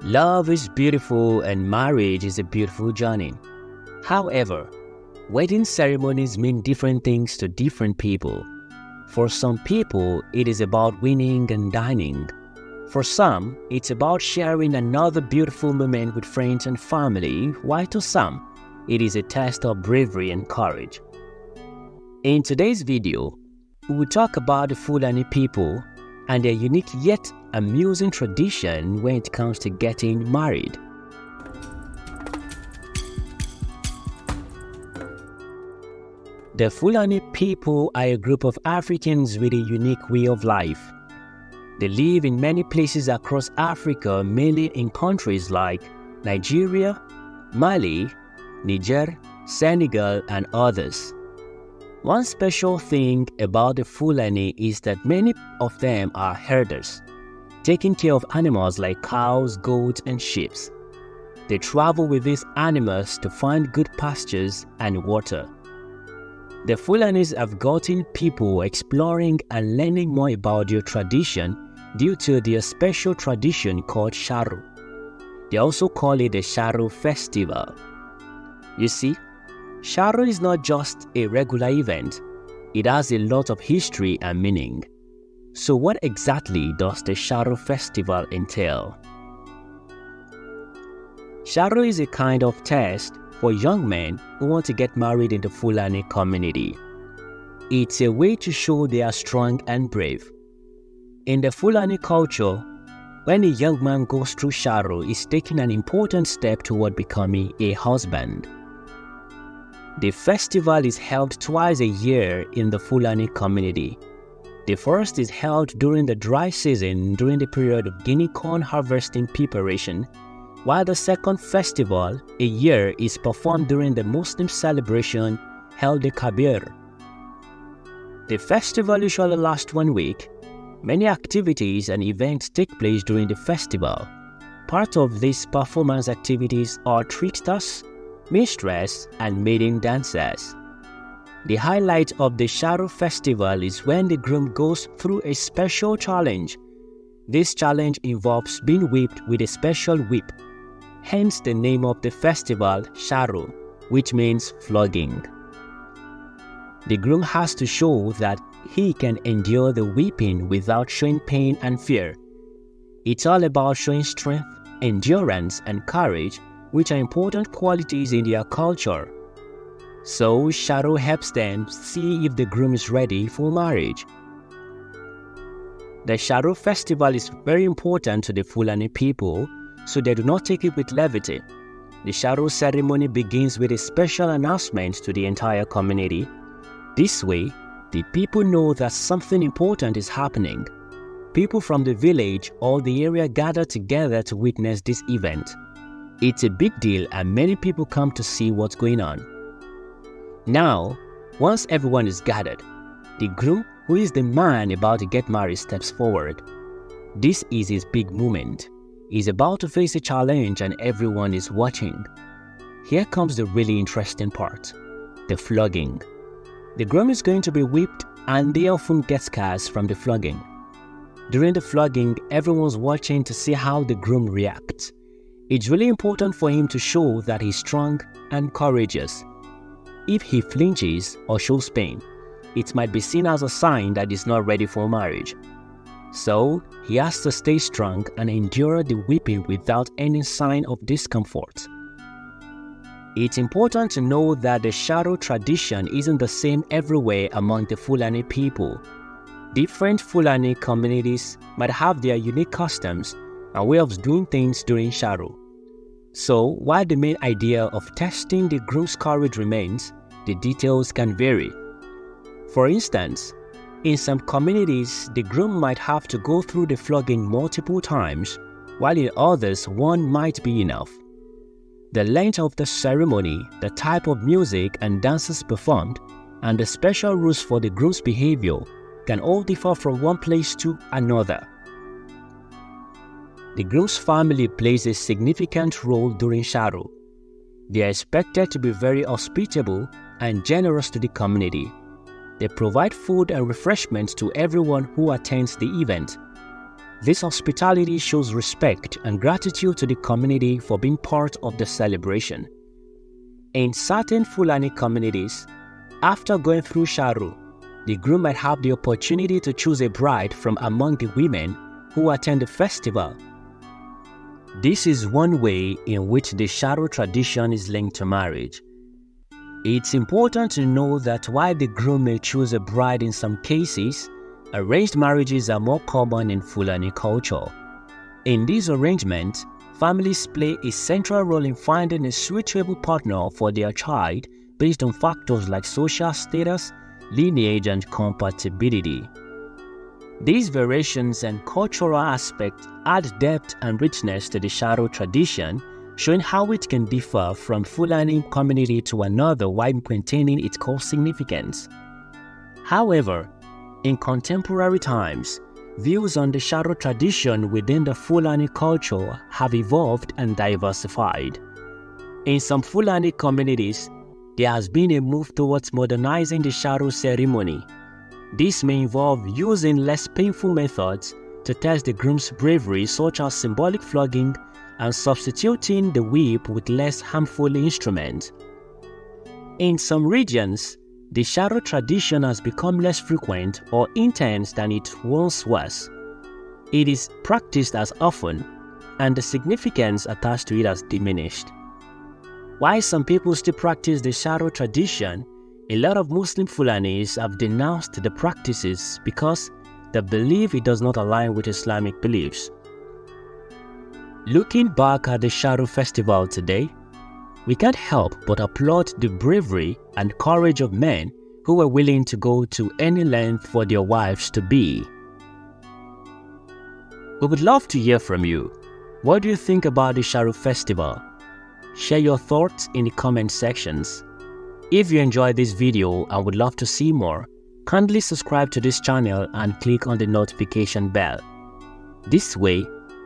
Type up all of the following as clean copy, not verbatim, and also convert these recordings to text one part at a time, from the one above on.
Love is beautiful and marriage is a beautiful journey. However, wedding ceremonies mean different things to different people. For some people, it is about winning and dining. For some, it's about sharing another beautiful moment with friends and family, while to some, it is a test of bravery and courage. In today's video, we will talk about the Fulani people and their unique yet amusing tradition when it comes to getting married. The Fulani people are a group of Africans with a unique way of life. They live in many places across Africa, mainly in countries like Nigeria, Mali, Niger, Senegal, and others. One special thing about the Fulani is that many of them are herders, taking care of animals like cows, goats, and sheep. They travel with these animals to find good pastures and water. The Fulanis have gotten people exploring and learning more about their tradition due to their special tradition called Sharoo. They also call it the Sharoo festival. You see, Sharoo is not just a regular event, it has a lot of history and meaning. So what exactly does the Sharoo festival entail? Sharoo is a kind of test for young men who want to get married in the Fulani community. It's a way to show they are strong and brave. In the Fulani culture, when a young man goes through Sharoo, he's taking an important step toward becoming a husband. The festival is held twice a year in the Fulani community. The first is held during the dry season during the period of Guinea corn harvesting preparation, while the second festival a year is performed during the Muslim celebration held the Kabir. The festival usually lasts 1 week. Many activities and events take place during the festival. Part of these performance activities are tricksters, minstrels, and maiden dancers. The highlight of the Sharoo festival is when the groom goes through a special challenge. This challenge involves being whipped with a special whip, hence the name of the festival, Sharoo, which means flogging. The groom has to show that he can endure the whipping without showing pain and fear. It's all about showing strength, endurance, and courage, which are important qualities in their culture. So Sharoo helps them see if the groom is ready for marriage. The Sharoo festival is very important to the Fulani people, so they do not take it with levity. The Sharoo ceremony begins with a special announcement to the entire community. This way, the people know that something important is happening. People from the village or the area gather together to witness this event. It's a big deal and many people come to see what's going on. Now, once everyone is gathered, the groom, who is the man about to get married, steps forward. This is his big moment. He's about to face a challenge and everyone is watching. Here comes the really interesting part, the flogging. The groom is going to be whipped and they often get scars from the flogging. During the flogging, everyone's watching to see how the groom reacts. It's really important for him to show that he's strong and courageous. If he flinches or shows pain, it might be seen as a sign that he's not ready for marriage. So, he has to stay strong and endure the whipping without any sign of discomfort. It's important to know that the Sharoo tradition isn't the same everywhere among the Fulani people. Different Fulani communities might have their unique customs and way of doing things during Sharoo. So, while the main idea of testing the groom's courage remains, the details can vary. For instance, in some communities, the groom might have to go through the flogging multiple times, while in others, one might be enough. The length of the ceremony, the type of music and dances performed, and the special rules for the groom's behavior can all differ from one place to another. The groom's family plays a significant role during Sharoo. They are expected to be very hospitable and generous to the community. They provide food and refreshments to everyone who attends the event. This hospitality shows respect and gratitude to the community for being part of the celebration. In certain Fulani communities, after going through Sharoo, the groom might have the opportunity to choose a bride from among the women who attend the festival. This is one way in which the Sharoo tradition is linked to marriage. It's important to know that while the groom may choose a bride in some cases, arranged marriages are more common in Fulani culture. In these arrangements, families play a central role in finding a suitable partner for their child based on factors like social status, lineage, and compatibility. These variations and cultural aspects add depth and richness to the Sharoo tradition, showing how it can differ from Fulani community to another while maintaining its core significance. However, in contemporary times, views on the Sharoo tradition within the Fulani culture have evolved and diversified. In some Fulani communities, there has been a move towards modernizing the Sharoo ceremony. This may involve using less painful methods to test the groom's bravery, such as symbolic flogging, and substituting the whip with less harmful instruments. In some regions, the Sharoo tradition has become less frequent or intense than it once was. It is practiced as often, and the significance attached to it has diminished. While some people still practice the Sharoo tradition, a lot of Muslim Fulanis have denounced the practices because they believe it does not align with Islamic beliefs. Looking back at the Sharoo festival today, we can't help but applaud the bravery and courage of men who were willing to go to any length for their wives to be. We would love to hear from you. What do you think about the Sharoo festival? Share your thoughts in the comment sections. If you enjoyed this video and would love to see more, kindly subscribe to this channel and click on the notification bell. This way,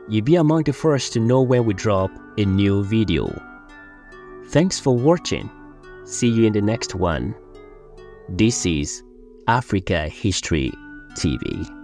you'll be among the first to know when we drop a new video. Thanks for watching. See you in the next one. This is Africa History TV.